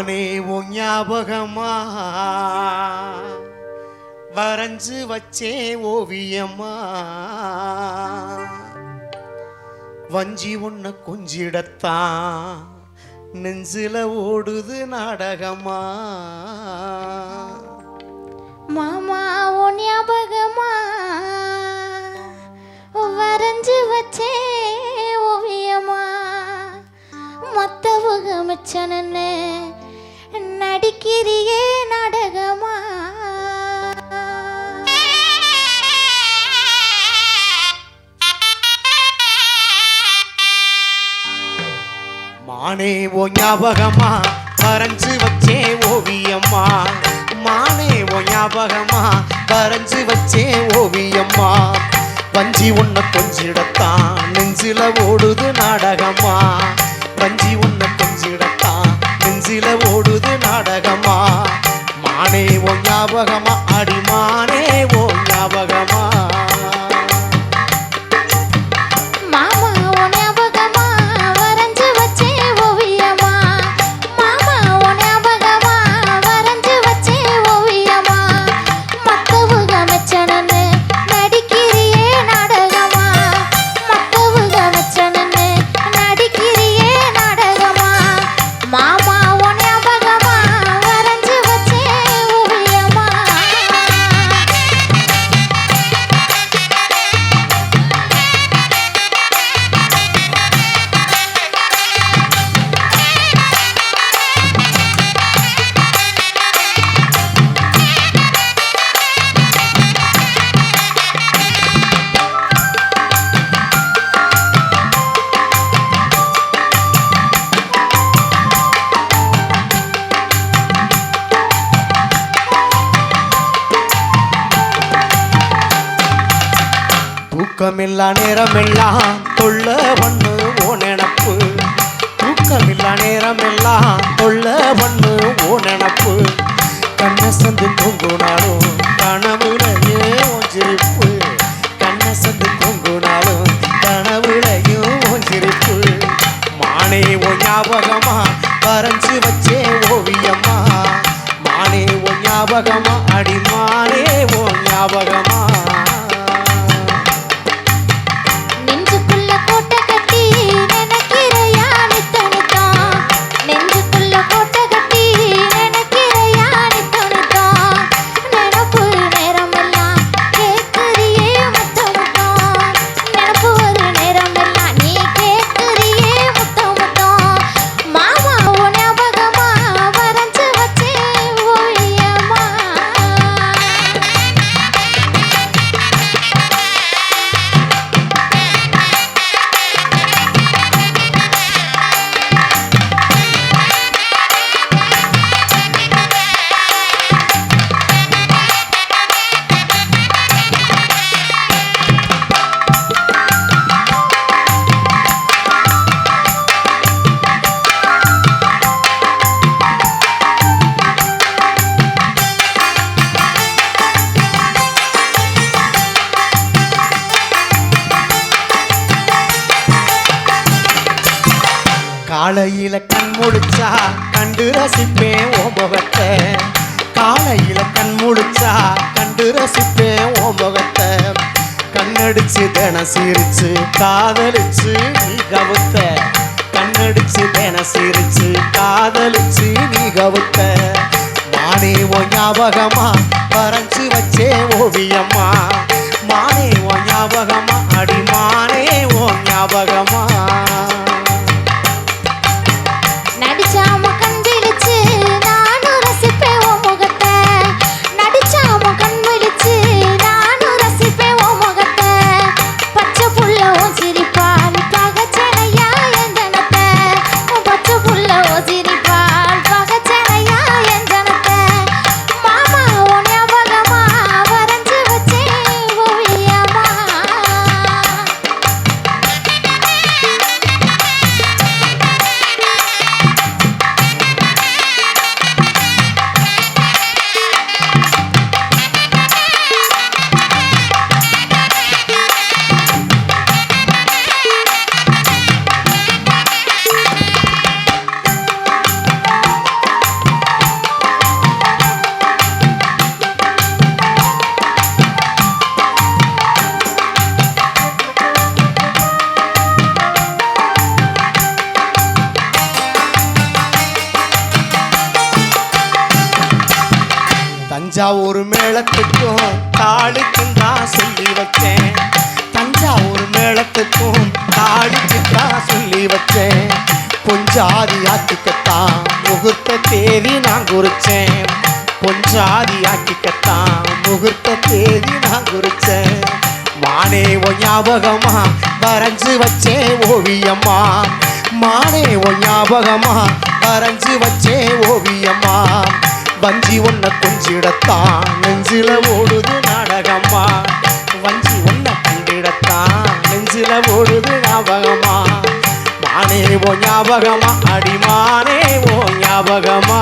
மானே உன் ஞாபகமா வரைஞ்சு வச்சே ஓவியமா வஞ்சி உன்னை கொஞ்சிடத்தான் நெஞ்சில ஓடுது நாடகமா மாமா உன் ஞாபகமா வரைஞ்சு வச்சே ஓவியமா மத்தவங்க மிச்சனன்னு நடிக்கிறியே நாடகமா மானே ஓ ஞாபகமா வரைஞ்சு வச்சே ஓவியம்மா மானே ஓ ஞாபகமா வரைஞ்சு வச்சே ஓவியம்மா வஞ்சி உன்னை கொஞ்சிடத்தான் நெஞ்சில ஓடுது நாடகமா வஞ்சி உன்னை கொஞ்சிடத்தான் நெஞ்சில ஓடுது நாடகமா மானே ஓ ஞாபகமா அடிமானே ஓ ஞாபகமா தூக்கமில்லா நேரமெல்லாம் தொல்ல பண்ணு ஓ நினப்பு தூக்கமில்லா நேரமெல்லாம் தொல்ல பண்ணு ஓ நினப்பு கண்ணை சந்து தூங்குனாலும் கனவுலையே ஒஞ்சிருப்பு கண்ணை சந்து தூங்குனாலும் கனவுலையும் ஒஞ்சிருப்பு மானே ஓ ஞாபகமா வரைஞ்சு வச்சே ஓவியம்மா மானே ஓ ஞாபகமா அடிமானே ஓ ஞாபகமா காலையில கண் முடிச்சா கண்டு ரசிப்பேன் ஓ முகத்தை காலையில கண் முடிச்சா கண்டு ரசிப்பேன் ஓ முகத்தை கண்ணடிச்சு தின சிரிச்சு காதலிச்சு நீ கவுத்த கண்ணடிச்சு தின சிரிச்சு காதலிச்சு நீ கவுத்த மானே ஓ ஞாபகமா வரைஞ்சு வச்சே ஓவியம்மா மானே ஓ ஞாபகமா அடிமானே ஓ ஞாபகமா தஞ்சாவூர் மேளத்துக்கும் தாளிக்கும் தான் சொல்லி வச்சேன். தஞ்சாவூர் மேளத்துக்கும் தாளிக்கும் தான் சொல்லி வச்சேன். பொஞ்சாதி ஆக்கிக்கத்தான் முகூர்த்த தேதி நான் குறிச்சேன். பொஞ்சாதி ஆக்கிக்கத்தான் முகூர்த்த தேதி நான் குறிச்சேன். மானே ஓ ஞாபகமா வரைஞ்சு வச்சே ஓவியம்மா. மானே ஓ ஞாபகமா வரைஞ்சு வச்சே ஓவியம்மா. வஞ்சி ஒன்ன கொஞ்சிடத்தான் நெஞ்சில ஓடுது நாடகம்மா. வஞ்சி ஒன்ன கண்டிடத்தான் நெஞ்சில ஓடுது ஞாபகமா. மானே ஓ ஞாபகமா அடிமானே ஓ ஞாபகமா.